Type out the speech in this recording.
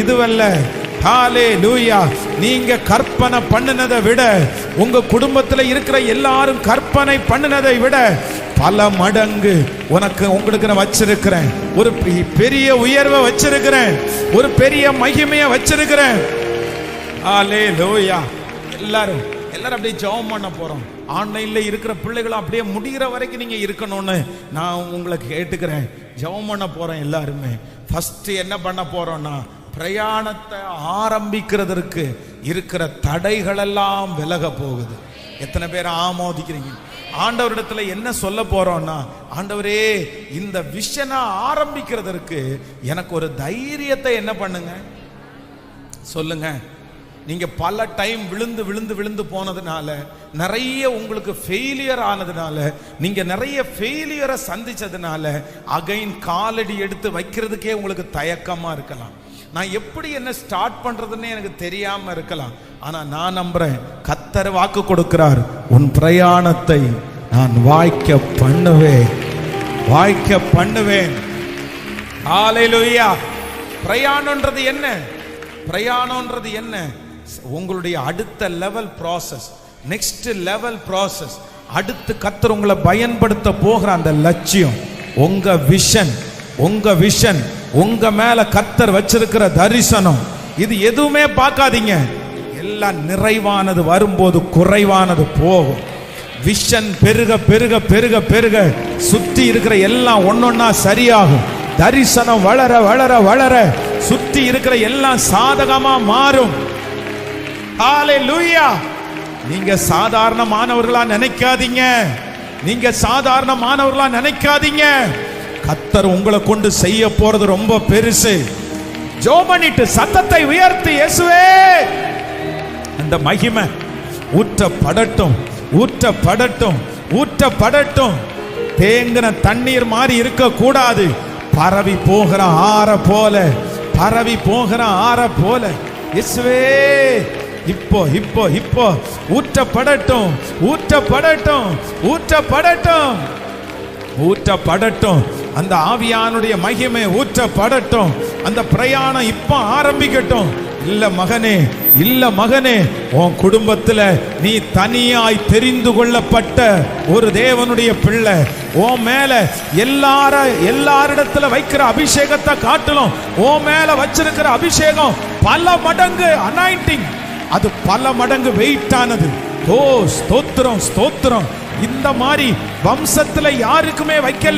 இதுவல்ல. ஹல்லேலூயா. நீங்க கற்பனை பண்ணினதை விட, உங்க குடும்பத்துல இருக்கிற எல்லாரும் கற்பனை பண்ணினதை விட பல மடங்கு உங்களுக்கு நான் வச்சிருக்கிறேன். ஒரு பெரிய உயர்வை வச்சிருக்கிறேன், ஒரு பெரிய மகிமையை வச்சிருக்கிறேன். ஹல்லேலூயா. எல்லாரும் அப்படியே ஜெபம் பண்ண போறோம். ஆன்லைன்ல இருக்கிற பிள்ளைகளும் அப்படியே முடிகிற வரைக்கும் நீங்க இருக்கணும்னு நான் உங்களுக்கு கேட்டுக்கிறேன். ஜெபம் பண்ண போறோம். எல்லாருமே ஃபர்ஸ்ட் என்ன பண்ண போறோம்னா, பிரயாணத்தை ஆரம்பிக்கிறதுக்கு இருக்கிற தடைகள் எல்லாம் விலக போகுது. எத்தனை பேர் ஆமோதிக்கிறீங்க? ஆண்டவரிடத்துல என்ன சொல்ல போறோம்னா, ஆண்டவரே இந்த விஷனை ஆரம்பிக்கிறதுக்கு எனக்கு ஒரு தைரியத்தை என்ன பண்ணுங்க சொல்லுங்க. நீங்க பல டைம் விழுந்து விழுந்து விழுந்து போனதுனால, நிறைய உங்களுக்கு ஃபெயிலியர் ஆனதுனால, நீங்க நிறைய ஃபெயிலியரை சந்திச்சதுனால அகைன் காலடி எடுத்து வைக்கிறதுக்கே உங்களுக்கு தயக்கமா இருக்கலாம். நான் எப்படி என்ன ஸ்டார்ட் பண்றதுன்னு எனக்கு தெரியாம இருக்கலாம். ஆனா நான் நம்புறேன், கர்த்தர் வாக்கு கொடுக்கிறார், உன் பிரயாணத்தை நான் வாய்க்க பண்ணுவேன், வாய்க்க பண்ணுவேன். ஹல்லேலூயா. பிரயாணம்ன்றது என்ன? பிரயாணம்ன்றது என்ன? உங்களுடைய அடுத்த level process, next level process. அடுத்து கர்த்தர் உங்களை பயன்படுத்த போகிற அந்த லட்சியம், உங்க விஷன், உங்க விஷன், உங்க மேல கர்த்தர் வச்சிருக்கிற தரிசனம், இது எதுவுமே பார்க்காதீங்க. எல்லாம் நிறைவானது வரும்போது குறைவானது போகும். விஷன் பெருக பெருக பெருக பெருக சுத்தி இருக்கிற எல்லாம் ஒன்னொன்னா சரியாகும். தரிசனம் வளர வளர வளர சுத்தி இருக்கிற எல்லாம் சாதகமா மாறும். ஹல்லேலூயா. நீங்க சாதாரணமானவர்களா நினைக்காதீங்க, நீங்க சாதாரணமானவர்களா நினைக்காதீங்க. கர்த்தர் உங்களை கொண்டு செய்ய போறது ரொம்ப பெருசு. ஜெபம் பண்ணிட்டு சத்தத்தை உயர்த்தி, இயேசுவே அந்த மகிமை ஊற்றப்படட்டும், ஊற்றப்படட்டும், ஊற்றப்படட்டும். தேங்கின தண்ணீர் மாதிரி இருக்க கூடாது. பரவி போகிற ஆற போல, பரவி போகிற ஆற போல. இயேசுவே இப்போ இப்போ இப்போ ஊற்றப்படட்டும், ஊற்றப்படட்டும், ஊற்றப்படட்டும், ஊற்றப்படட்டும். அந்த ஆவியானுடைய மகிமை ஊற்றப்படட்டும். அந்த பிரயாணம் இப்ப ஆரம்பிக்கட்டும். இல்ல மகனே, இல்ல மகனே, உன் குடும்பத்துல நீ தனியாய் தெரிந்து கொள்ளப்பட்ட ஒரு தேவனுடைய பிள்ளை. உன் மேல எல்லாரிடத்துல வைக்கிற அபிஷேகத்தை காட்டிலும் உன் மேல வச்சிருக்கிற அபிஷேகம் பல மடங்கு அனாயிண்டிங், அது பல மடங்கு வெயிட்டானது. ஓ ஸ்தோத்திரம், ஸ்தோத்திரம். இந்த மாதிரி வம்சத்துல யாருக்குமே வைக்கல.